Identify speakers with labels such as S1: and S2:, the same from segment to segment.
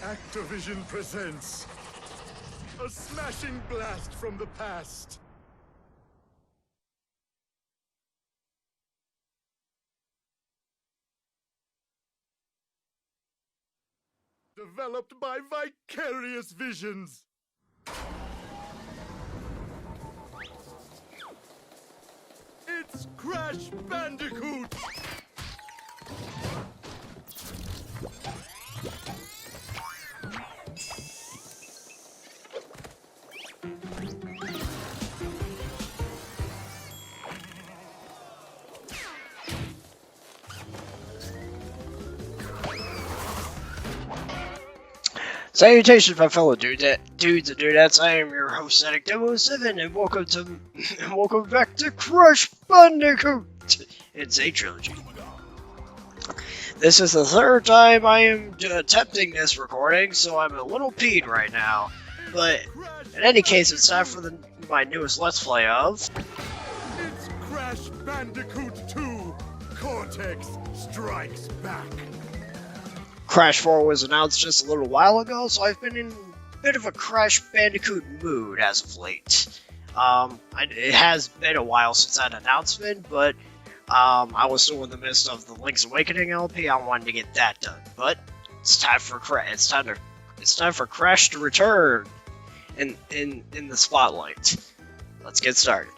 S1: ACTIVISION presents a smashing blast from the past. Developed by Vicarious Visions. It's Crash Bandicoot!
S2: Salutations, my fellow dudes and dudettes. I am your host, Addict007, and welcome back to Crash Bandicoot. It's a trilogy. This is the third time I am attempting this recording, so I'm a little peed right now. But in any case, it's time for my newest Let's Play of.
S1: It's Crash Bandicoot 2. Cortex Strikes Back.
S2: Crash 4 was announced just a little while ago, so I've been in a bit of a Crash Bandicoot mood as of late. It has been a while since that announcement, but I was still in the midst of the Link's Awakening LP. I wanted to get that done, but it's time for Crash to return in the spotlight. Let's get started.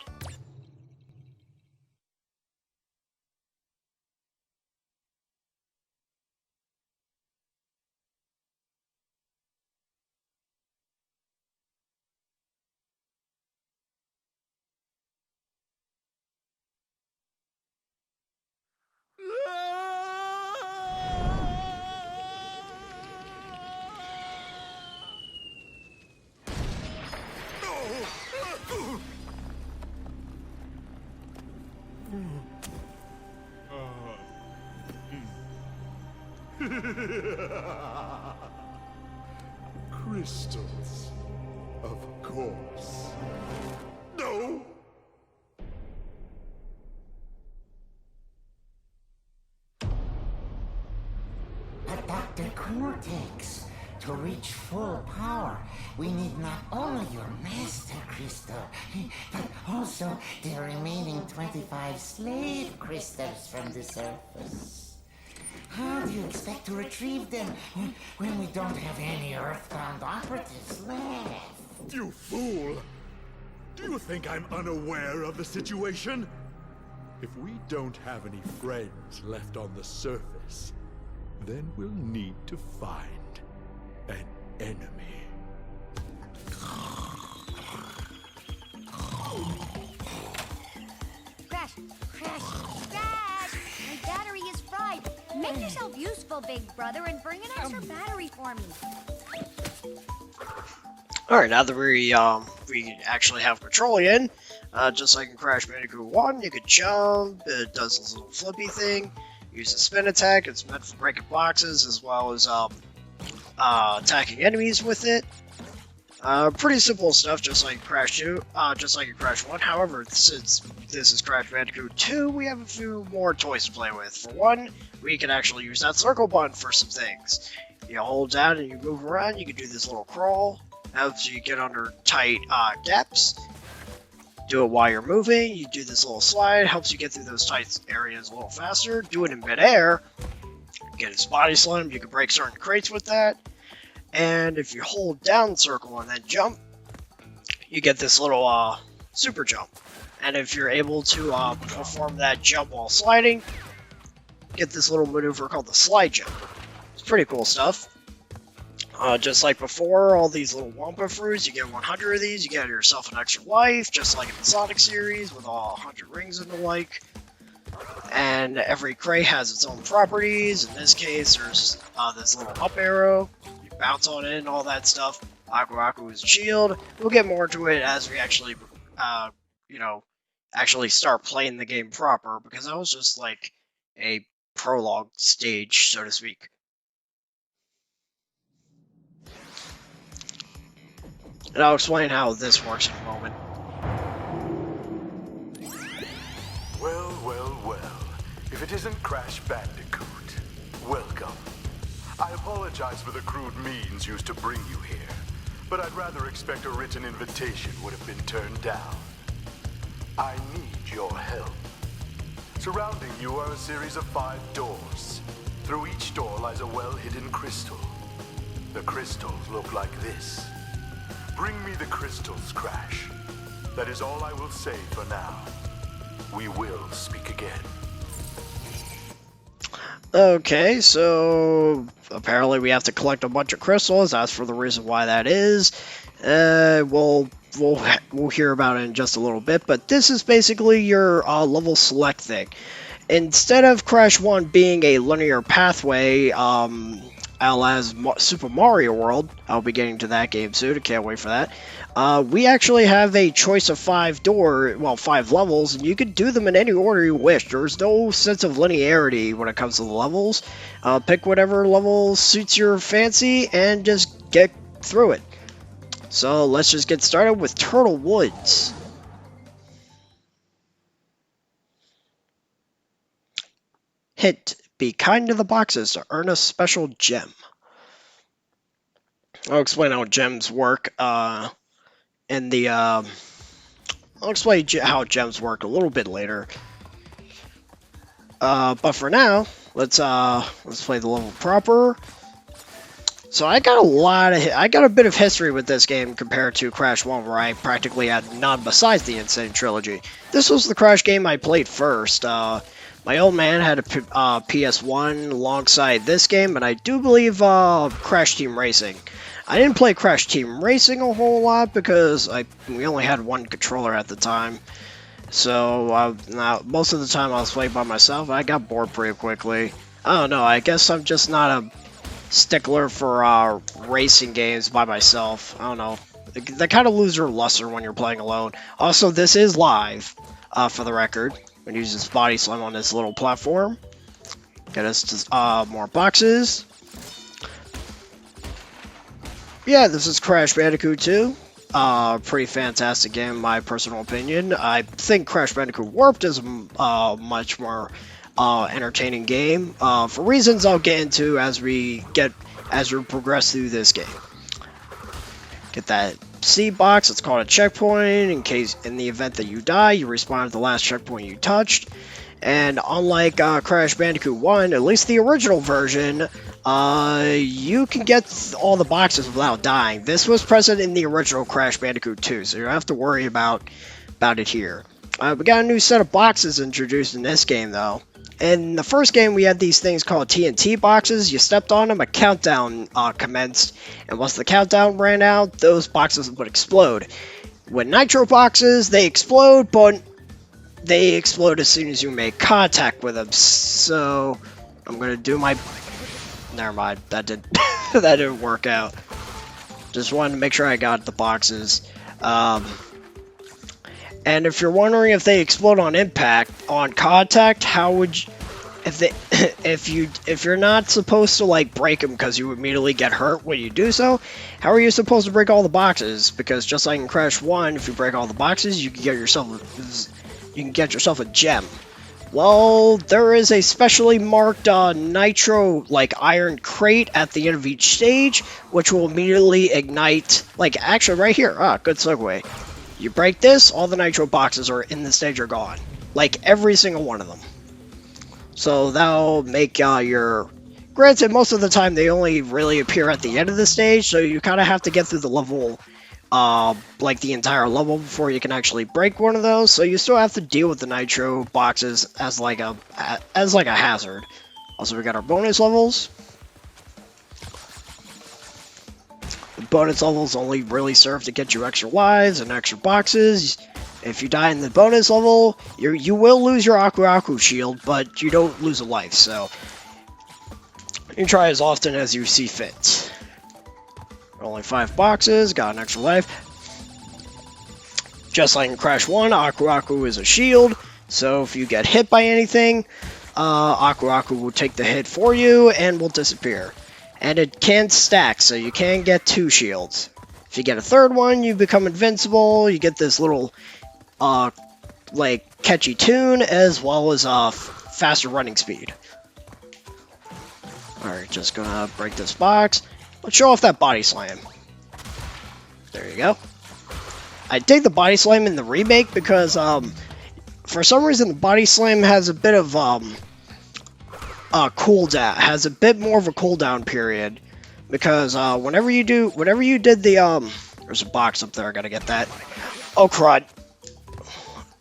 S1: Crystals, of course. No!
S3: But Dr. Cortex, to reach full power, we need not only your master crystal, but also the remaining 25 slave crystals from the surface. How do you expect to retrieve them when we don't have any Earthbound operatives left?
S1: You fool! Do you think I'm unaware of the situation? If we don't have any friends left on the surface, then we'll need to find an enemy.
S4: Crash! My battery is fried. Make yourself useful, big brother, and bring an extra battery for me.
S2: Alright, now that we actually have control again, just like in Crash Bandicoot 1, you could jump, it does this little flippy thing, use a spin attack, it's meant for breaking boxes, as well as attacking enemies with it. Pretty simple stuff, just like Crash 2, just like in Crash 1. However, since this is Crash Bandicoot 2, we have a few more toys to play with. For one, we can actually use that circle button for some things. You hold down and you move around, you can do this little crawl, helps you get under tight gaps. Do it while you're moving, you do this little slide, helps you get through those tight areas a little faster. Do it in midair, get his body slammed, you can break certain crates with that. And if you hold down circle and then jump, you get this little super jump. And if you're able to perform that jump while sliding, get this little maneuver called the slide jump. It's pretty cool stuff. Just like before, all these little Wampa fruits, you get 100 of these, you get yourself an extra life, just like in the Sonic series, with all 100 rings and the like. And every crate has its own properties. In this case, there's this little up arrow. Bounce on it and all that stuff. Aku is a shield. We'll get more into it as we actually, actually start playing the game proper, because that was just like a prologue stage, so to speak. And I'll explain how this works in a moment.
S5: Well. If it isn't Crash Bandicoot, welcome.
S1: I apologize for the crude means used to bring you here, but I'd rather expect a written invitation would have been turned down. I need your help. Surrounding you are a series of 5 doors. Through each door lies a well-hidden crystal. The crystals look like this. Bring me the crystals, Crash. That is all I will say for now. We will speak again.
S2: Okay, so apparently we have to collect a bunch of crystals. As for the reason why that is, we'll hear about it in just a little bit. But this is basically your level select thing. Instead of Crash 1 being a linear pathway, as Super Mario World, I'll be getting to that game soon. I can't wait for that. We actually have a choice of 5 levels, and you can do them in any order you wish. There's no sense of linearity when it comes to the levels. Pick whatever level suits your fancy and just get through it. So let's just get started with Turtle Woods. Hit Be kind to the boxes to earn a special gem. I'll explain how gems work I'll explain how gems work a little bit later. But for now, let's play the level proper. So I got a bit of history with this game compared to Crash 1, where I practically had none besides the Insane Trilogy. This was the Crash game I played first. My old man had a PS1 alongside this game, and I do believe Crash Team Racing. I didn't play Crash Team Racing a whole lot because we only had one controller at the time. So most of the time I was playing by myself, and I got bored pretty quickly. I don't know, I guess I'm just not a stickler for racing games by myself. I don't know. They kind of lose their luster when you're playing alone. Also, this is live, for the record. I'm going to use this body slam on this little platform. Get us to more boxes. Yeah, this is Crash Bandicoot 2. Pretty fantastic game, in my personal opinion. I think Crash Bandicoot Warped is a much more entertaining game, for reasons I'll get into as we progress through this game. Get that C box. It's called a checkpoint. In the event that you die, you respawn at the last checkpoint you touched. And unlike Crash Bandicoot 1, at least the original version, you can get all the boxes without dying. This was present in the original Crash Bandicoot 2, so you don't have to worry about it here. We got a new set of boxes introduced in this game, though. In the first game, we had these things called TNT boxes. You stepped on them, a countdown commenced, and once the countdown ran out, those boxes would explode. With Nitro boxes, they explode, but they explode as soon as you make contact with them. So, I'm gonna do my... Never mind, that didn't work out. Just wanted to make sure I got the boxes. And if you're wondering if they explode on impact, on contact, how would you, if you're not supposed to like break them because you immediately get hurt when you do so, how are you supposed to break all the boxes? Because just like in Crash 1, if you break all the boxes, you can get yourself a gem. Well, there is a specially marked nitro like iron crate at the end of each stage, which will immediately ignite. Like actually right here. Good segue. You break this, all the nitro boxes are in the stage are gone. Like, every single one of them. So that'll make your... Granted, most of the time they only really appear at the end of the stage, so you kind of have to get through the level, like the entire level before you can actually break one of those. So you still have to deal with the nitro boxes as like a hazard. Also, we got our bonus levels. Bonus levels only really serve to get you extra lives and extra boxes. If you die in the bonus level, you will lose your Aku Aku shield, but you don't lose a life, so you can try as often as you see fit. Only 5 boxes, got an extra life. Just like in Crash 1, Aku Aku is a shield, so if you get hit by anything, Aku Aku will take the hit for you and will disappear. And it can stack, so you can get 2 shields. If you get a third one, you become invincible. You get this little, like, catchy tune, as well as faster running speed. Alright, just gonna break this box. Let's show off that body slam. There you go. I dig the body slam in the remake because, for some reason the body slam has a bit of, cooldown, has a bit more of a cooldown period. Because, whenever you did the, there's a box up there, I gotta get that. Oh, crud.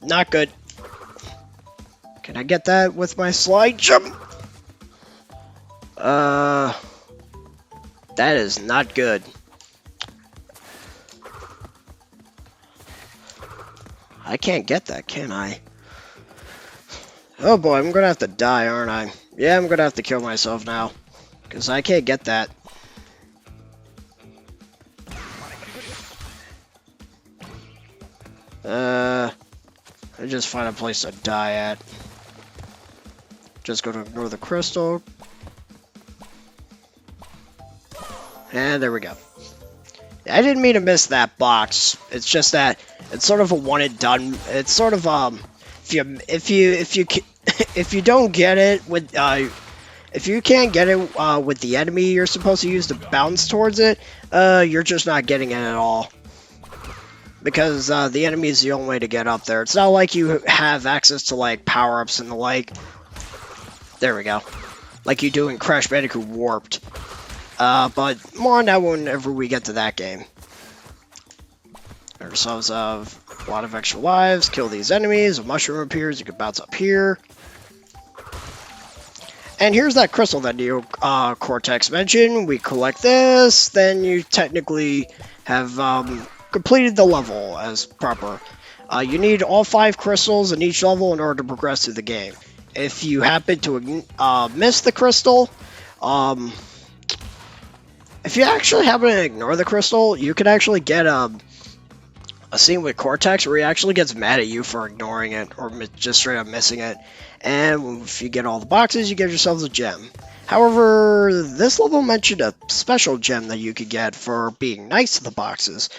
S2: Not good. Can I get that with my slide jump? That is not good. I can't get that, can I? Oh boy, I'm gonna have to die, aren't I? Yeah, I'm gonna have to kill myself now. Because I can't get that. I just find a place to die at. Just gonna ignore the crystal. And there we go. I didn't mean to miss that box. It's just that it's sort of a one and done. It's sort of if you don't get it with if you can't get it with the enemy you're supposed to use to bounce towards it, you're just not getting it at all. Because the enemy is the only way to get up there. It's not like you have access to like power-ups and the like. There we go. Like you do in Crash Bandicoot Warped. But more on that whenever we get to that game. Get ourselves a lot of extra lives. Kill these enemies. A mushroom appears. You can bounce up here. And here's that crystal that you, Cortex mentioned. We collect this. Then you technically have completed the level as proper. You need all 5 crystals in each level in order to progress through the game. If you happen to miss the crystal, if you actually happen to ignore the crystal, you can actually get a scene with Cortex where he actually gets mad at you for ignoring it or just straight up missing it. And if you get all the boxes, you get yourselves a gem. However, this level mentioned a special gem that you could get for being nice to the boxes.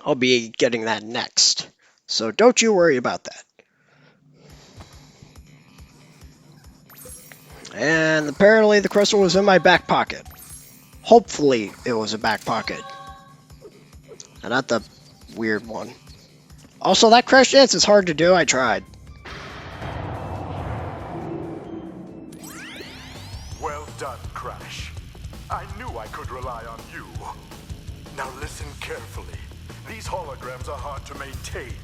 S2: I'll be getting that next, so don't you worry about that. And apparently the crystal was in my back pocket. Hopefully it was a back pocket. And not the weird one. Also, that crash dance is hard to do. I tried.
S1: Well done, Crash. I knew I could rely on you. Now listen carefully. These holograms are hard to maintain.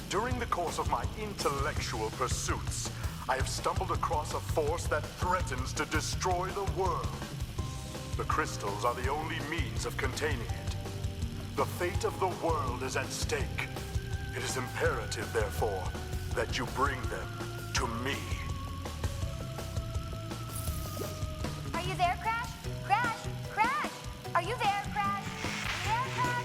S1: During the course of my intellectual pursuits, I have stumbled across a force that threatens to destroy the world. The crystals are the only means of containing it. The fate of the world is at stake. It is imperative, therefore, that you bring them to me.
S4: Are you there, Crash? Crash! Crash! Are you there, Crash? Are you there,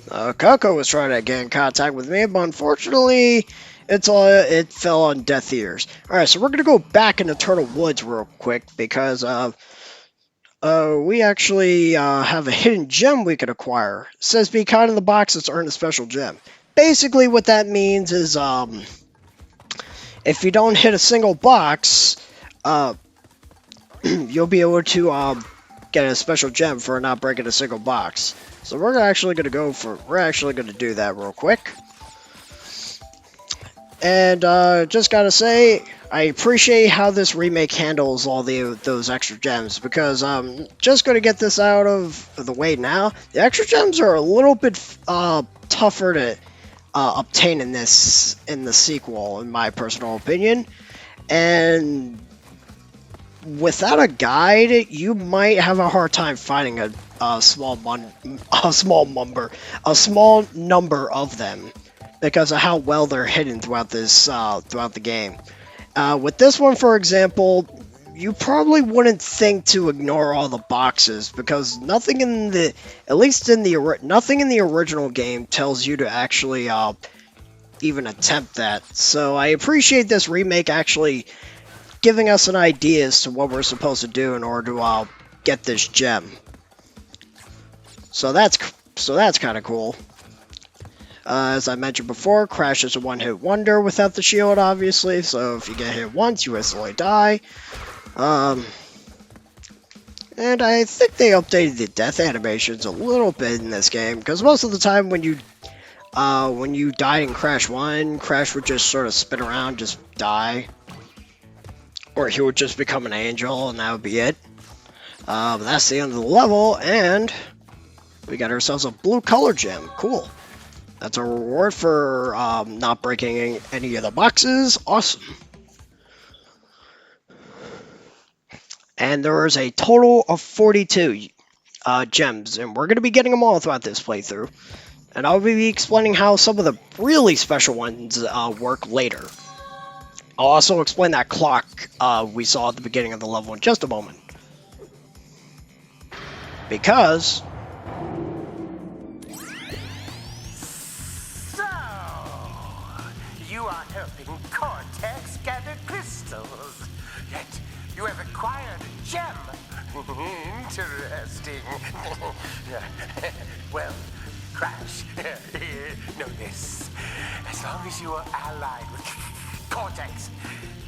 S4: Crash?
S2: Coco was trying to get in contact with me, but unfortunately, it fell on deaf ears. Alright, so we're going to go back into Turtle Woods real quick, because we actually have a hidden gem we could acquire. It says be kind in the boxes to earn a special gem. Basically what that means is, if you don't hit a single box, you'll be able to get a special gem for not breaking a single box. So we're actually going to do that real quick. And just gotta say, I appreciate how this remake handles all those extra gems, because I'm just gonna get this out of the way now. The extra gems are a little bit tougher to obtain in the sequel, in my personal opinion. And without a guide, you might have a hard time finding a small number of them, because of how well they're hidden throughout the game. With this one, for example, you probably wouldn't think to ignore all the boxes, because nothing in the original game tells you to actually even attempt that. So I appreciate this remake actually giving us an idea as to what we're supposed to do in order to get this gem. So that's kind of cool. As I mentioned before, Crash is a one-hit wonder without the shield, obviously, so if you get hit once, you instantly die. And I think they updated the death animations a little bit in this game, because most of the time when you died in Crash 1, Crash would just sort of spin around, just die. Or he would just become an angel, and that would be it. That's the end of the level, and we got ourselves a blue color gem. Cool. That's a reward for not breaking any of the boxes. Awesome. And there is a total of 42 gems, and we're going to be getting them all throughout this playthrough. And I'll be explaining how some of the really special ones work later. I'll also explain that clock we saw at the beginning of the level in just a moment. Because...
S5: So, you are helping Cortex gather crystals. Yet, you have acquired a gem. Interesting. Well, Crash, know this. As long as you are allied with Cortex,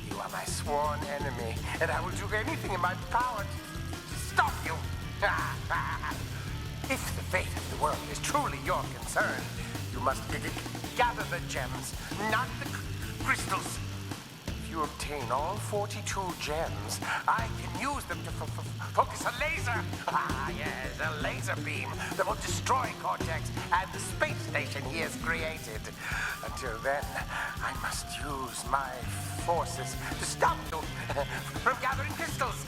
S5: you are my sworn enemy, and I will do anything in my power to stop you. If the fate of the world is truly your concern, you must gather the gems, not the crystals. If you obtain all 42 gems, I can use them to focus a laser. Yes, a laser beam that will destroy Cortex and the space station he has created. Until then, I must use my forces to stop you from gathering crystals.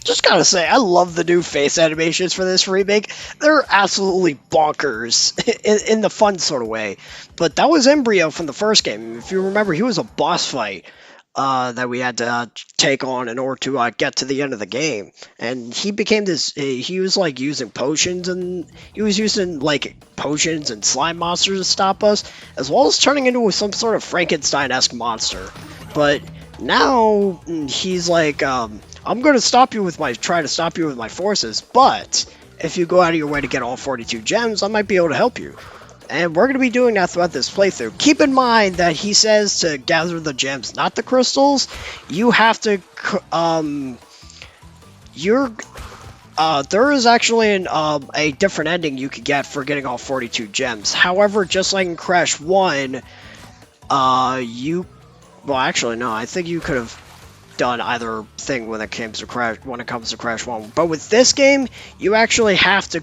S2: Just gotta say, I love the new face animations for this remake. They're absolutely bonkers in the fun sort of way. But that was Embryo from the first game. If you remember, he was a boss fight that we had to take on in order to get to the end of the game. And he became this, he was like using potions, and he was using like potions and slime monsters to stop us, as well as turning into some sort of Frankenstein-esque monster. But now he's like, I'm going to try to stop you with my forces, but if you go out of your way to get all 42 gems, I might be able to help you. And we're going to be doing that throughout this playthrough. Keep in mind that he says to gather the gems, not the crystals. You have to, there is actually a different ending you could get for getting all 42 gems. However, just like in Crash 1, well, actually, no, I think you could have done either thing when it comes to Crash 1. But with this game, you actually have to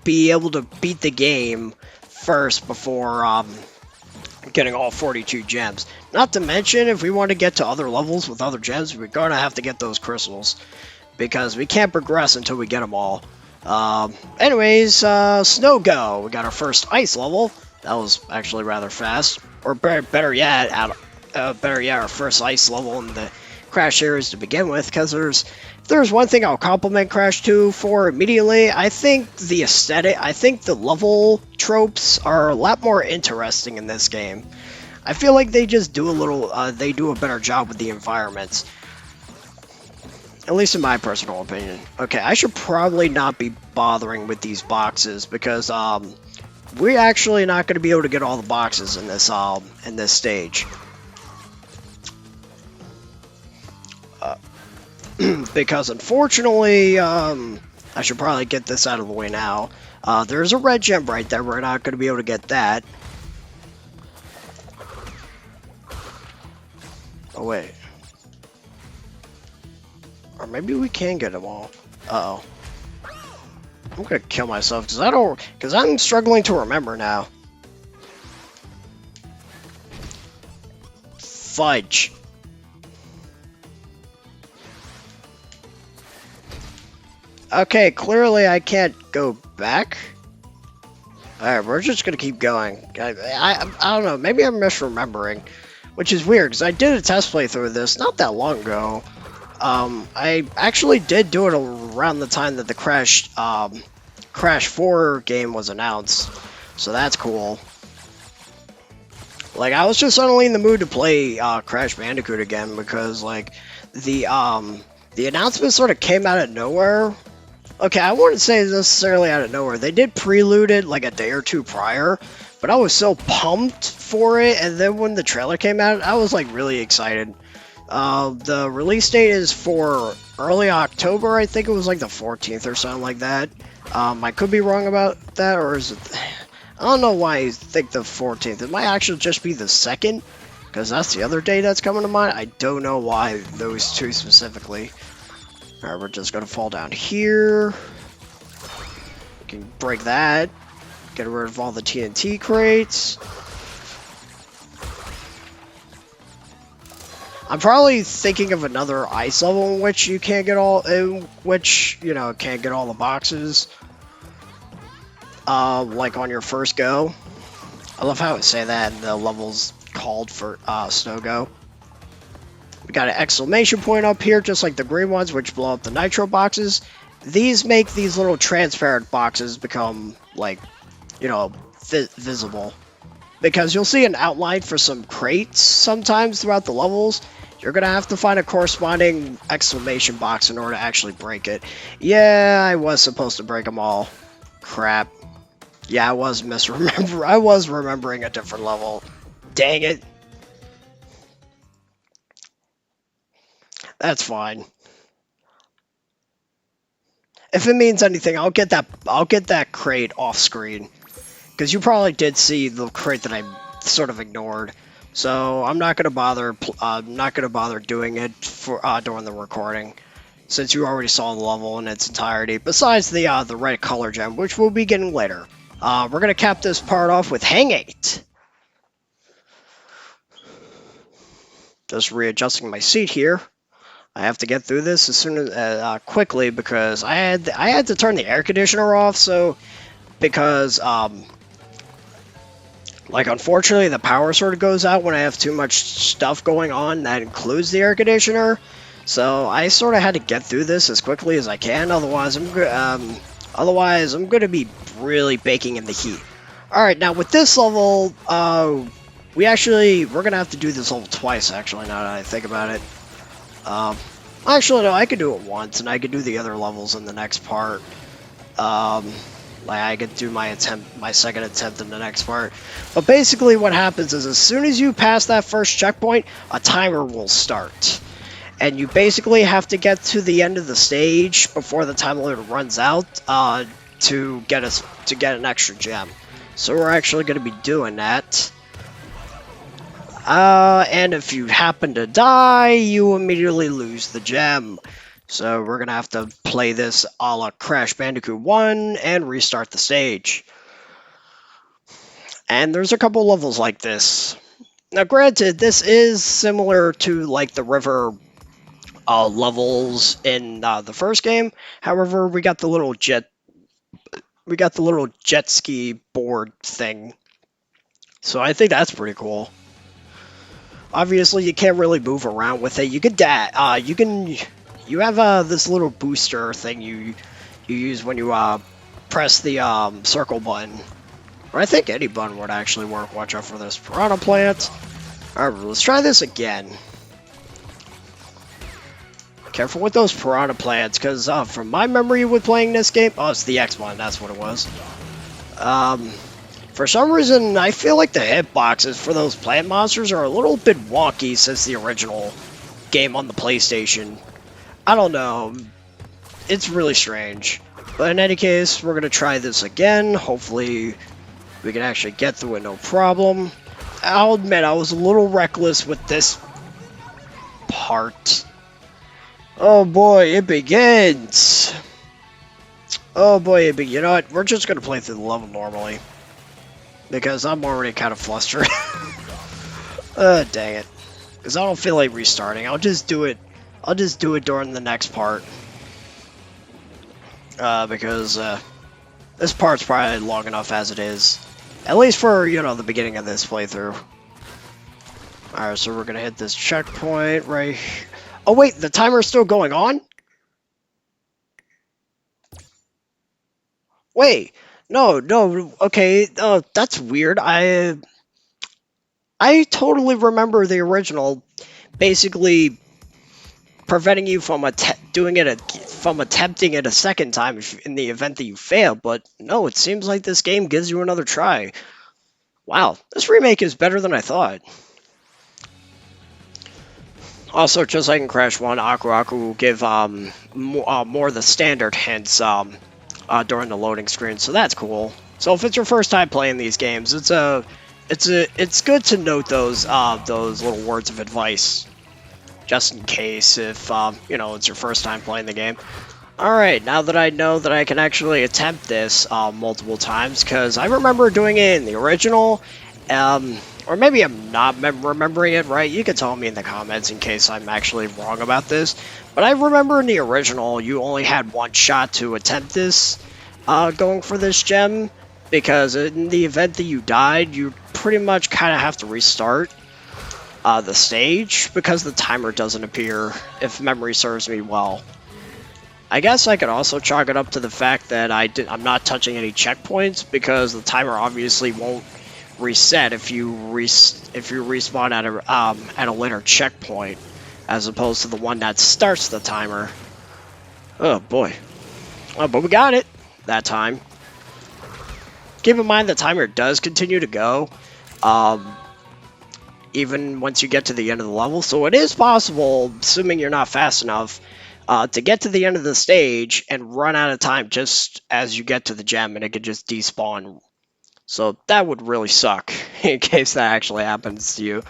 S2: be able to beat the game first before getting all 42 gems. Not to mention, if we want to get to other levels with other gems, we're going to have to get those crystals, because we can't progress until we get them all. Anyways, Snow Go. We got our first ice level. That was actually rather fast. Or better yet, our first ice level in the Crash series to begin with, because if there's one thing I'll compliment Crash 2 for immediately, I think the aesthetic, I think the level tropes are a lot more interesting in this game. I feel like they just do they do a better job with the environments. At least in my personal opinion. Okay, I should probably not be bothering with these boxes, because we're actually not going to be able to get all the boxes in this stage. Because unfortunately, I should probably get this out of the way now. There's a red gem right there. We're not going to be able to get that. Oh, wait. Or maybe we can get them all. Uh-oh. I'm going to kill myself because I'm struggling to remember now. Fudge. Okay, clearly I can't go back. Alright, we're just gonna keep going. I don't know, maybe I'm misremembering. Which is weird, because I did a test playthrough of this not that long ago. I actually did do it around the time that the Crash 4 game was announced. So that's cool. Like, I was just suddenly in the mood to play Crash Bandicoot again, because, like, the announcement sort of came out of nowhere. Okay, I wouldn't say necessarily out of nowhere. They did prelude it like a day or two prior, but I was so pumped for it, and then when the trailer came out, I was like really excited. The release date is for early October, I think it was like the 14th or something like that. I could be wrong about that, or is it... I don't know why I think the 14th. It might actually just be the 2nd, because that's the other day that's coming to mind. I don't know why those two specifically. Alright, we're just gonna fall down here. We can break that. Get rid of all the TNT crates. I'm probably thinking of another ice level in which you can't get all, can't get all the boxes. Like on your first go. I love how it say that in the levels called for Snow Go. We got an exclamation point up here, just like the green ones, which blow up the nitro boxes. These make these little transparent boxes become, like, visible. Because you'll see an outline for some crates sometimes throughout the levels. You're going to have to find a corresponding exclamation box in order to actually break it. Yeah, I was supposed to break them all. Crap. Yeah, I was remembering a different level. Dang it. That's fine. If it means anything, I'll get that crate off screen. Because you probably did see the crate that I sort of ignored. So I'm not gonna bother doing it for during the recording, since you already saw the level in its entirety. Besides the red color gem, which we'll be getting later. We're gonna cap this part off with Hang 8. Just readjusting my seat here. I have to get through this as soon as quickly because I had to turn the air conditioner off. So because like unfortunately the power sort of goes out when I have too much stuff going on. That includes the air conditioner. So I sort of had to get through this as quickly as I can. Otherwise I'm going to be really baking in the heat. All right, now with this level, we're gonna have to do this level twice. Actually, now that I think about it. Actually, no, I could do it once, and I could do the other levels in the next part. Like, I could do my second attempt in the next part. But basically what happens is as soon as you pass that first checkpoint, a timer will start. And you basically have to get to the end of the stage before the time limit runs out to get an extra gem. So we're actually going to be doing that. And if you happen to die, you immediately lose the gem. So we're gonna have to play this a la Crash Bandicoot 1 and restart the stage. And there's a couple levels like this. Now granted, this is similar to like the river levels in the first game. However, we got the little jet ski board thing. So I think that's pretty cool. Obviously, you can't really move around with it. You have this little booster thing you use when you press the circle button. Or I think any button would actually work. Watch out for this piranha plant. Alright, let's try this again. Careful with those piranha plants, because from my memory with playing this game... Oh, it's the X button, that's what it was. For some reason, I feel like the hitboxes for those plant monsters are a little bit wonky since the original game on the PlayStation. I don't know. It's really strange. But in any case, we're going to try this again. Hopefully, we can actually get through it no problem. I'll admit, I was a little reckless with this part. Oh boy, it begins! Oh boy, you know what? We're just going to play through the level normally. Because I'm already kind of flustered. Dang it. Because I don't feel like restarting. I'll just do it during the next part. Because this part's probably long enough as it is. At least for, the beginning of this playthrough. Alright, so we're gonna hit this checkpoint right here. Oh wait, the timer's still going on? Wait. No, okay, that's weird. I totally remember the original basically preventing you from doing it from attempting it a second time in the event that you fail, but no, it seems like this game gives you another try. Wow, this remake is better than I thought. Also, just like in Crash 1, Aku Aku will give more the standard hints during the loading screen, so that's cool. So if it's your first time playing these games, it's good to note those little words of advice, just in case if you know, it's your first time playing the game. Alright, now that I know that I can actually attempt this multiple times, because I remember doing it in the original, or maybe I'm not remembering it right. You can tell me in the comments in case I'm actually wrong about this. But I remember in the original, you only had one shot to attempt this, going for this gem, because in the event that you died, you pretty much kind of have to restart the stage, because the timer doesn't appear, if memory serves me well. I guess I could also chalk it up to the fact that I'm not touching any checkpoints, because the timer obviously won't reset if you respawn at a later checkpoint, as opposed to the one that starts the timer. Oh boy. Oh, but we got it that time. Keep in mind the timer does continue to go, even once you get to the end of the level, so it is possible, assuming you're not fast enough, to get to the end of the stage and run out of time just as you get to the gem, and it could just despawn. So that would really suck in case that actually happens to you.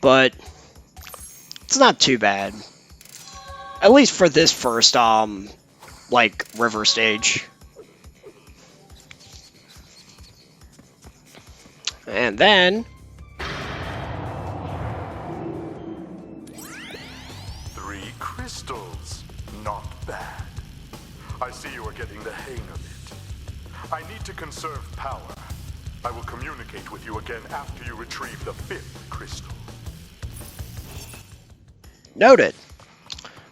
S2: But it's not too bad. At least for this first, like, river stage. And then...
S6: 3 crystals. Not bad. I see you are getting the hang of it. I need to conserve power. I will communicate with you again after you retrieve the 5th crystal.
S2: Noted.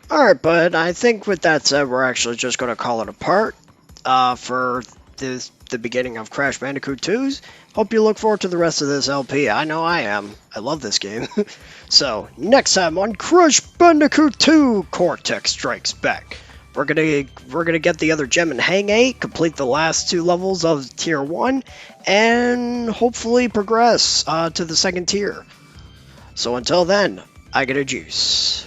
S2: Alright, but I think with that said, we're actually just going to call it a part for the beginning of Crash Bandicoot 2's. Hope you look forward to the rest of this LP. I know I am. I love this game. So, next time on Crash Bandicoot 2 Cortex Strikes Back. We're gonna get the other gem in Hang 8, complete the last 2 levels of Tier 1, and hopefully progress to the second tier. So until then, I get a juice.